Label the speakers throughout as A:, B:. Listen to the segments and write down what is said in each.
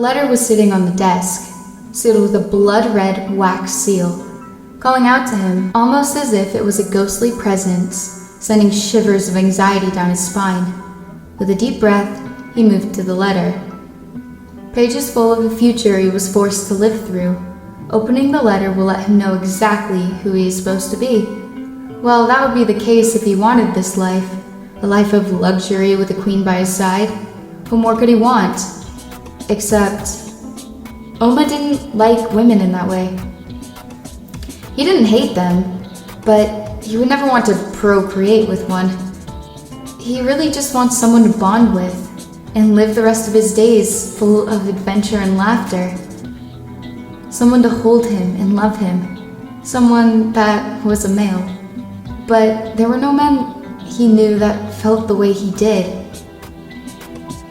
A: letter was sitting on the desk, sealed with a blood-red wax seal, calling out to him almost as if it was a ghostly presence, sending shivers of anxiety down his spine. With a deep breath, he moved to the letter. Pages full of the future he was forced to live through. Opening the letter will let him know exactly who he is supposed to be. Well, that would be the case if he wanted this life, a life of luxury with a queen by his side. What more could he want? Except, Ouma didn't like women in that way. He didn't hate them, but he would never want to procreate with one. He really just wants someone to bond with and live the rest of his days full of adventure and laughter. Someone to hold him and love him. Someone that was a male. But there were no men he knew that felt the way he did.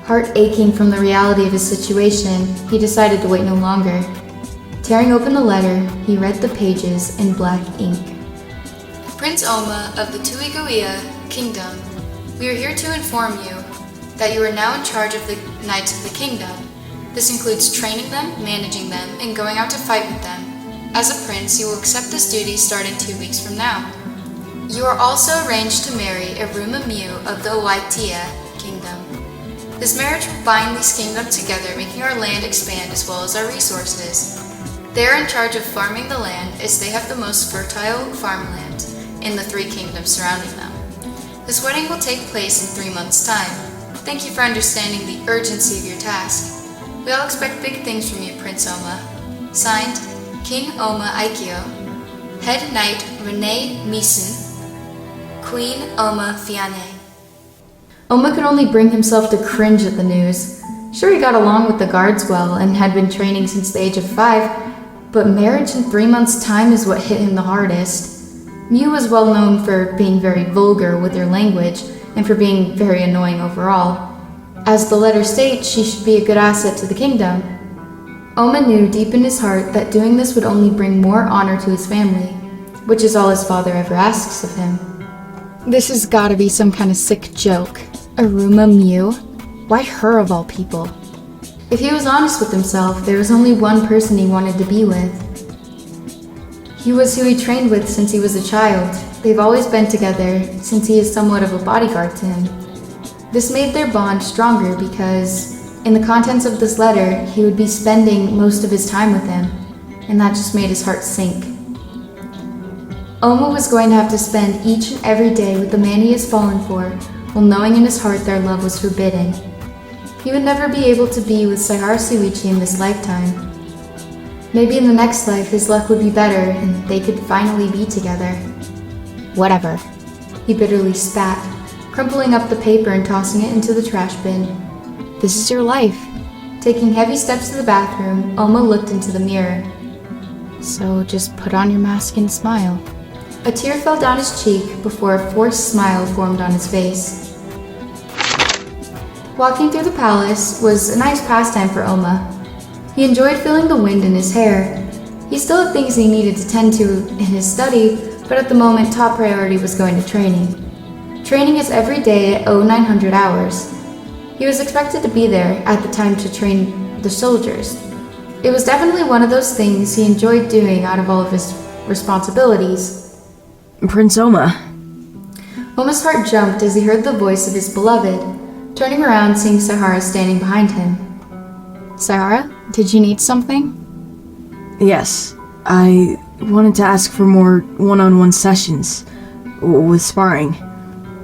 A: Heart aching from the reality of his situation, he decided to wait no longer. Tearing open the letter, he read the pages in black ink. Prince Ouma of the Tuiguia Kingdom, we are here to inform you that you are now in charge of the Knights of the Kingdom. This includes training them, managing them, and going out to fight with them. As a prince, you will accept this duty starting 2 weeks from now. You are also arranged to marry Aruma Miu of the Waitia Kingdom. This marriage will bind these kingdoms together, making our land expand as well as our resources. They are in charge of farming the land as they have the most fertile farmland in the 3 kingdoms surrounding them. This wedding will take place in 3 months' time. Thank you for understanding the urgency of your task. We all expect big things from you, Prince Ouma. Signed, King Ouma Aikyo, Head Knight Renee Misun, Queen Ouma Fiane. Ouma could only bring himself to cringe at the news. Sure, he got along with the guards well and had been training since the age of 5, but marriage in 3 months' time is what hit him the hardest. Miu was well known for being very vulgar with her language and for being very annoying overall. As the letter states, she should be a good asset to the kingdom. Ouma knew deep in his heart that doing this would only bring more honor to his family, which is all his father ever asks of him. This has gotta be some kind of sick joke. Aruma Miu? Why her of all people? If he was honest with himself, there was only one person he wanted to be with. He was who he trained with since he was a child. They've always been together since he is somewhat of a bodyguard to him. This made their bond stronger because, in the contents of this letter, he would be spending most of his time with him, and that just made his heart sink. Ouma was going to have to spend each and every day with the man he has fallen for, while knowing in his heart their love was forbidden. He would never be able to be with Saihara Shuichi in this lifetime. Maybe in the next life his luck would be better and they could finally be together. Whatever. He bitterly spat, crumpling up the paper and tossing it into the trash bin. This is your life. Taking heavy steps to the bathroom, Ouma looked into the mirror. So just put on your mask and smile. A tear fell down his cheek before a forced smile formed on his face. Walking through the palace was a nice pastime for Ouma. He enjoyed feeling the wind in his hair. He still had things he needed to tend to in his study, but at the moment top priority was going to training. Training is every day at 0900 hours. He was expected to be there at the time to train the soldiers. It was definitely one of those things he enjoyed doing out of all of his responsibilities.
B: Prince Ouma.
A: Ouma's heart jumped as he heard the voice of his beloved. Turning around, seeing Saihara standing behind him. Saihara, did you need something?
B: Yes, I wanted to ask for more one-on-one sessions with Sparring,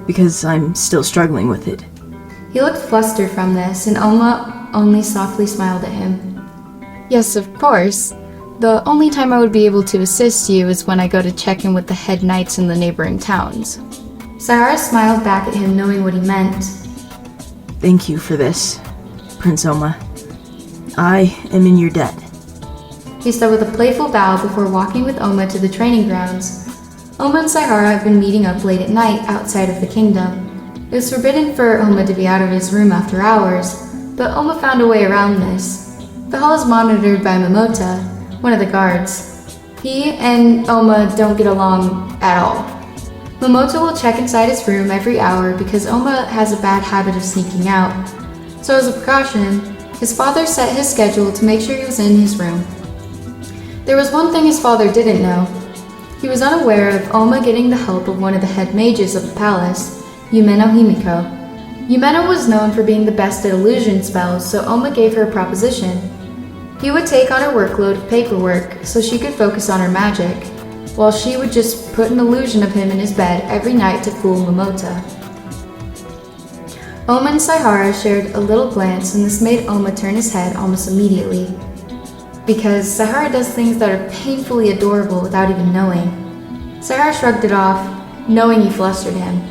B: because I'm still struggling with it.
A: He looked flustered from this, and Ouma only softly smiled at him. Yes, of course. The only time I would be able to assist you is when I go to check in with the head knights in the neighboring towns. Saihara smiled back at him, knowing what he meant.
B: Thank you for this, Prince Ouma. I am in your debt.
A: He said with a playful bow before walking with Ouma to the training grounds. Ouma and Saihara have been meeting up late at night outside of the kingdom. It was forbidden for Ouma to be out of his room after hours, but Ouma found a way around this. The hall is monitored by Momota, one of the guards. He and Ouma don't get along at all. Momota will check inside his room every hour because Ouma has a bad habit of sneaking out. So as a precaution, His father set his schedule to make sure he was in his room. There was one thing his father didn't know. He was unaware of Ouma getting the help of one of the head mages of the palace, Umeno Himiko. Umeno was known for being the best at illusion spells, so Ouma gave her a proposition. He would take on her workload of paperwork so she could focus on her magic, while she would just put an illusion of him in his bed every night to fool Momota. Ouma and Saihara shared a little glance, and this made Ouma turn his head almost immediately, because Saihara does things that are painfully adorable without even knowing. Saihara shrugged it off, knowing he flustered him.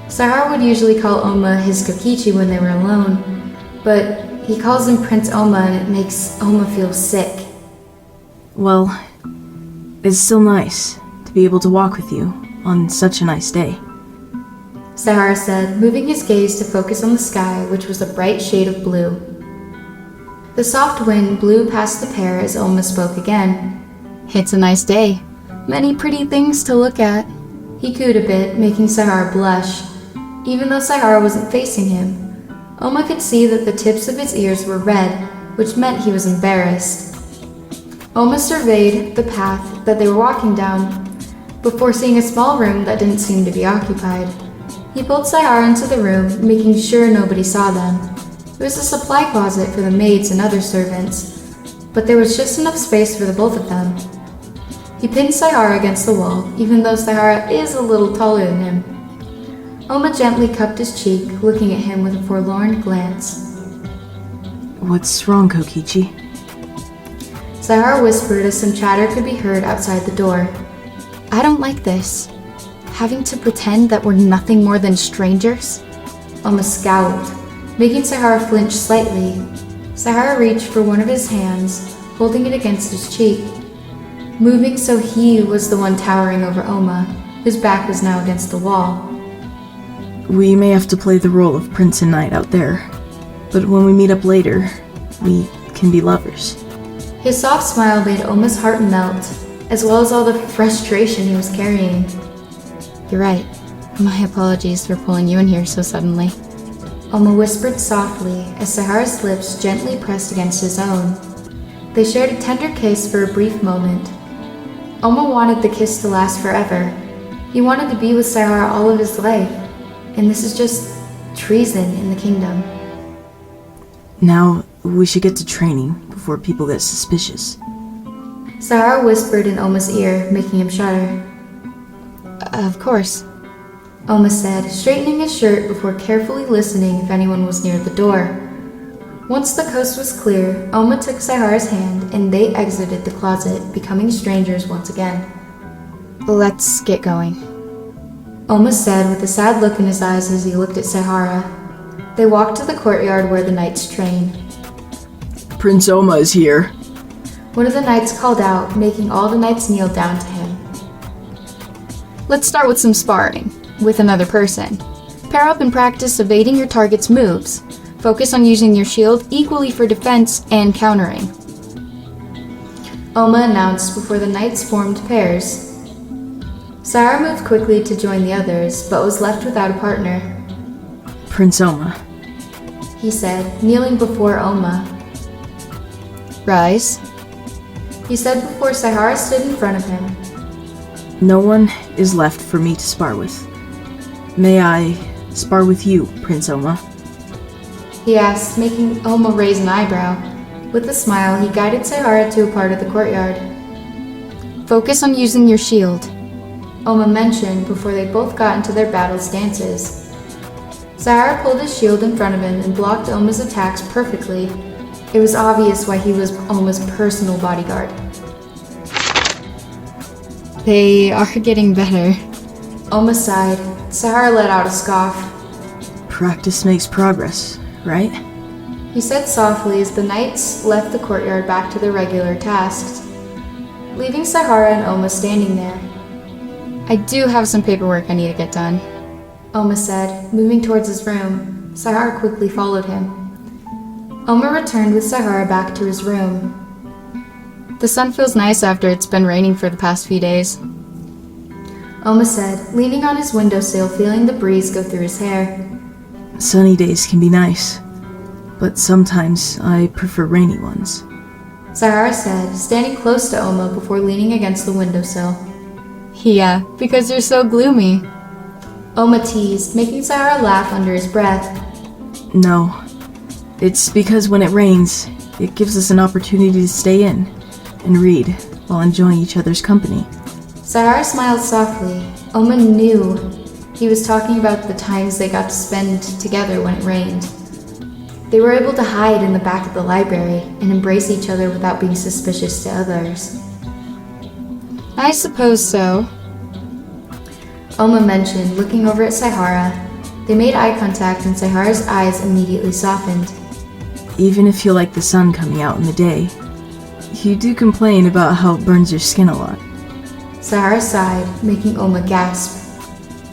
A: Saihara would usually call Ouma his Kokichi when they were alone, but he calls him Prince Ouma and it makes Ouma feel sick.
B: Well, it's still nice to be able to walk with you on such a nice day,
A: Saihara said, moving his gaze to focus on the sky, which was a bright shade of blue. The soft wind blew past the pair as Ouma spoke again. It's a nice day. Many pretty things to look at. He cooed a bit, making Saihara blush. Even though Saihara wasn't facing him, Ouma could see that the tips of his ears were red, which meant he was embarrassed. Ouma surveyed the path that they were walking down, before seeing a small room that didn't seem to be occupied. He pulled Saihara into the room, making sure nobody saw them. It was a supply closet for the maids and other servants, but there was just enough space for the both of them. He pinned Saihara against the wall, even though Saihara is a little taller than him. Ouma gently cupped his cheek, looking at him with a forlorn glance.
B: What's wrong, Kokichi?
A: Saihara whispered as some chatter could be heard outside the door. I don't like this. Having to pretend that we're nothing more than strangers? Ouma scowled, making Saihara flinch slightly. Saihara reached for one of his hands, holding it against his cheek, moving so he was the one towering over Ouma, whose back was now against the wall.
B: We may have to play the role of prince and knight out there, but when we meet up later, we can be lovers.
A: His soft smile made Ouma's heart melt, as well as all the frustration he was carrying. You're right. My apologies for pulling you in here so suddenly. Ouma whispered softly as Saihara's lips gently pressed against his own. They shared a tender kiss for a brief moment. Ouma wanted the kiss to last forever. He wanted to be with Saihara all of his life, and this is just treason in the kingdom.
B: Now, we should get to training before people get suspicious.
A: Saihara whispered in Ouma's ear, making him shudder. Of course, Ouma said, straightening his shirt before carefully listening if anyone was near the door. Once the coast was clear, Ouma took Saihara's hand and they exited the closet, becoming strangers once again. Let's get going, Ouma said with a sad look in his eyes as he looked at Saihara. They walked to the courtyard where the knights trained.
B: Prince Ouma is here.
A: One of the knights called out, making all the knights kneel down to him. Let's start with some sparring, with another person. Pair up and practice evading your target's moves. Focus on using your shield equally for defense and countering, Ouma announced before the knights formed pairs. Saihara moved quickly to join the others, but was left without a partner.
B: Prince Ouma,
A: he said, kneeling before Ouma. Rise, he said before Saihara stood in front of him.
B: No one is left for me to spar with. May I spar with you, Prince Ouma?
A: He asked, making Ouma raise an eyebrow. With a smile, he guided Saihara to a part of the courtyard. Focus on using your shield, Ouma mentioned before they both got into their battle stances. Saihara pulled his shield in front of him and blocked Ouma's attacks perfectly. It was obvious why he was Ouma's personal bodyguard. They are getting better, Ouma sighed. Saihara let out a scoff.
B: Practice makes progress, right?
A: He said softly as the knights left the courtyard back to their regular tasks, leaving Saihara and Ouma standing there. I do have some paperwork I need to get done, Ouma said, moving towards his room. Saihara quickly followed him. Ouma returned with Saihara back to his room. The sun feels nice after it's been raining for the past few days, Ouma said, leaning on his windowsill, feeling the breeze go through his hair.
B: Sunny days can be nice. but sometimes I prefer rainy ones.
A: Sayara said, standing close to Ouma before leaning against the windowsill. Yeah, because you're so gloomy. Ouma teased, making Sayara laugh under his breath.
B: No, it's because when it rains, it gives us an opportunity to stay in and read while enjoying each other's company.
A: Sayara smiled softly. Ouma knew he was talking about the times they got to spend together when it rained. They were able to hide in the back of the library and embrace each other without being suspicious to others. I suppose so, Ouma mentioned, looking over at Sayara. They made eye contact and Sayara's eyes immediately softened.
B: Even if you like the sun coming out in the day, you do complain about how it burns your skin a lot.
A: Sayara sighed, making Ouma gasp.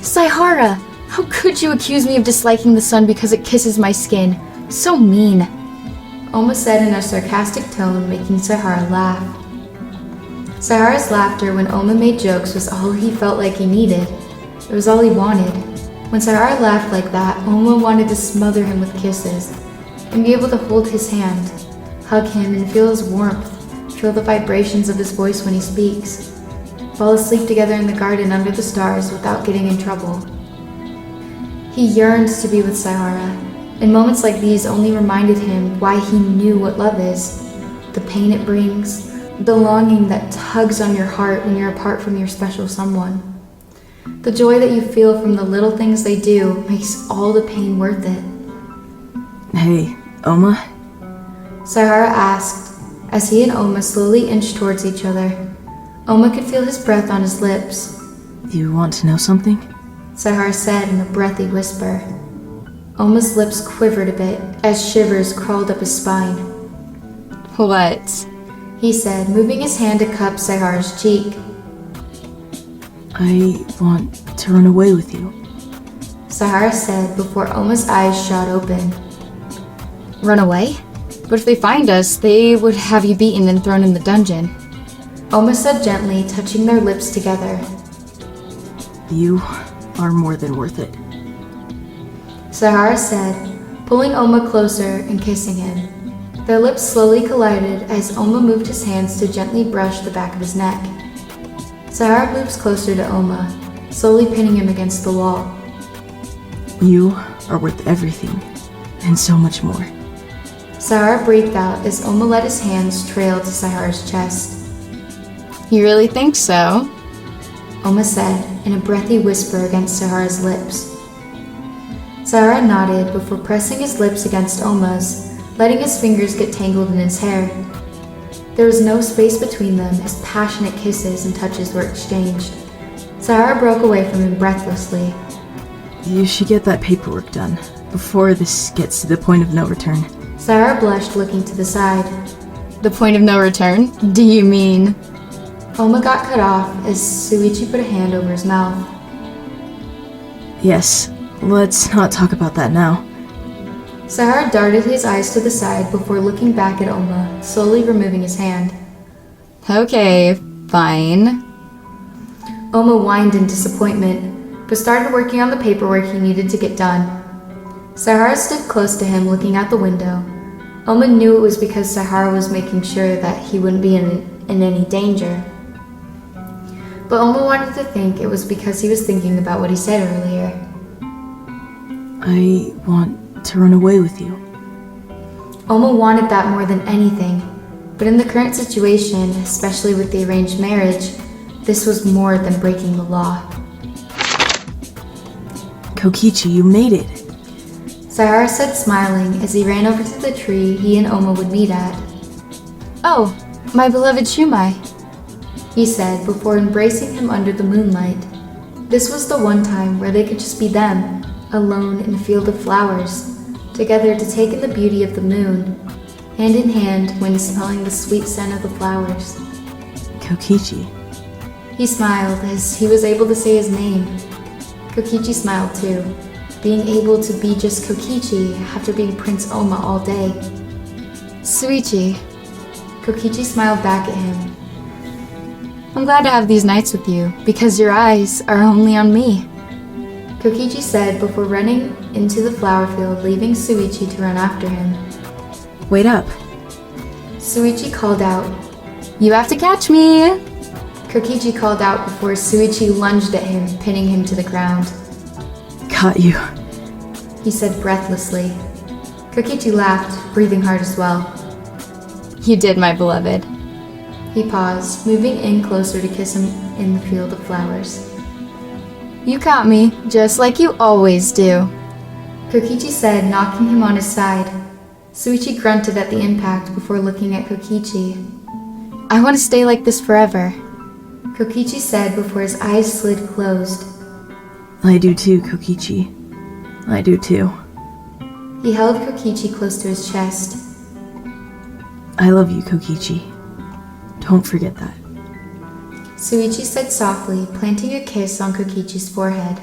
A: Sayara, how could you accuse me of disliking the sun because it kisses my skin? So mean. Ouma said in a sarcastic tone, making Sayara laugh. Sayara's laughter when Ouma made jokes was all he felt like he needed. It was all he wanted. When Sayara laughed like that, Ouma wanted to smother him with kisses and be able to hold his hand, hug him and feel his warmth, feel the vibrations of his voice when he speaks, fall asleep together in the garden under the stars without getting in trouble. He yearned to be with Sayara, and moments like these only reminded him why he knew what love is, the pain it brings, the longing that tugs on your heart when you're apart from your special someone. The joy that you feel from the little things they do makes all the pain worth it.
B: Hey, Ouma?
A: Sayara asked, as he and Ouma slowly inched towards each other. Ouma could feel his breath on his lips.
B: You want to know something?
A: Sayara said in a breathy whisper. Ouma's lips quivered a bit as shivers crawled up his spine. What? He said, moving his hand to cup Sayara's cheek.
B: I want to run away with you,
A: Sayara said before Ouma's eyes shot open. Run away? But if they find us, they would have you beaten and thrown in the dungeon. Ouma said gently, touching their lips together.
B: You are more than worth it,
A: Sayara said, pulling Ouma closer and kissing him. Their lips slowly collided as Ouma moved his hands to gently brush the back of his neck. Sayara moves closer to Ouma, slowly pinning him against the wall.
B: You are worth everything, and so much more.
A: Sayara breathed out as Ouma let his hands trail to Sayara's chest. You really think so? Ouma said, in a breathy whisper against Sayara's lips. Sayara nodded before pressing his lips against Ouma's, letting his fingers get tangled in his hair. There was no space between them as passionate kisses and touches were exchanged. Sayara broke away from him breathlessly.
B: You should get that paperwork done before this gets to the point of no return.
A: Sayara blushed, looking to the side. The point of no return? Do you mean? Ouma got cut off as Shuichi put a hand over his mouth.
B: Yes, let's not talk about that now.
A: Sayara darted his eyes to the side before looking back at Ouma, slowly removing his hand. Okay, fine. Ouma whined in disappointment, but started working on the paperwork he needed to get done. Sayara stood close to him, looking out the window. Ouma knew it was because Sayara was making sure that he wouldn't be in any danger. But Ouma wanted to think it was because he was thinking about what he said earlier.
B: I want to run away with you.
A: Ouma wanted that more than anything, but in the current situation, especially with the arranged marriage, this was more than breaking the law.
B: Kokichi, you made it.
A: Sayara said, smiling as he ran over to the tree he and Ouma would meet at. Oh, my beloved Shumai, he said before embracing him under the moonlight. This was the one time where they could just be them, alone in a field of flowers, together to take in the beauty of the moon, hand in hand when smelling the sweet scent of the flowers.
B: Kokichi.
A: He smiled as he was able to say his name. Kokichi smiled too, being able to be just Kokichi after being Prince Ouma all day. Shuichi. Kokichi smiled back at him. I'm glad to have these nights with you, because your eyes are only on me, Kokichi said before running into the flower field, leaving Shuichi to run after him.
B: wait up.
A: Shuichi called out, "You have to catch me!" Kokichi called out before Shuichi lunged at him, pinning him to the ground.
B: Got you,
A: he said breathlessly. Kokichi laughed, breathing hard as well. "You did, my beloved." He paused, moving in closer to kiss him in the field of flowers. "You caught me, just like you always do," Kokichi said, knocking him on his side. Shuichi grunted at the impact before looking at Kokichi. "I want to stay like this forever," Kokichi said before his eyes slid closed.
B: I do too, Kokichi. I do too.
A: He held Kokichi close to his chest.
B: I love you, Kokichi. Don't forget that.
A: Shuichi said softly, planting a kiss on Kokichi's forehead.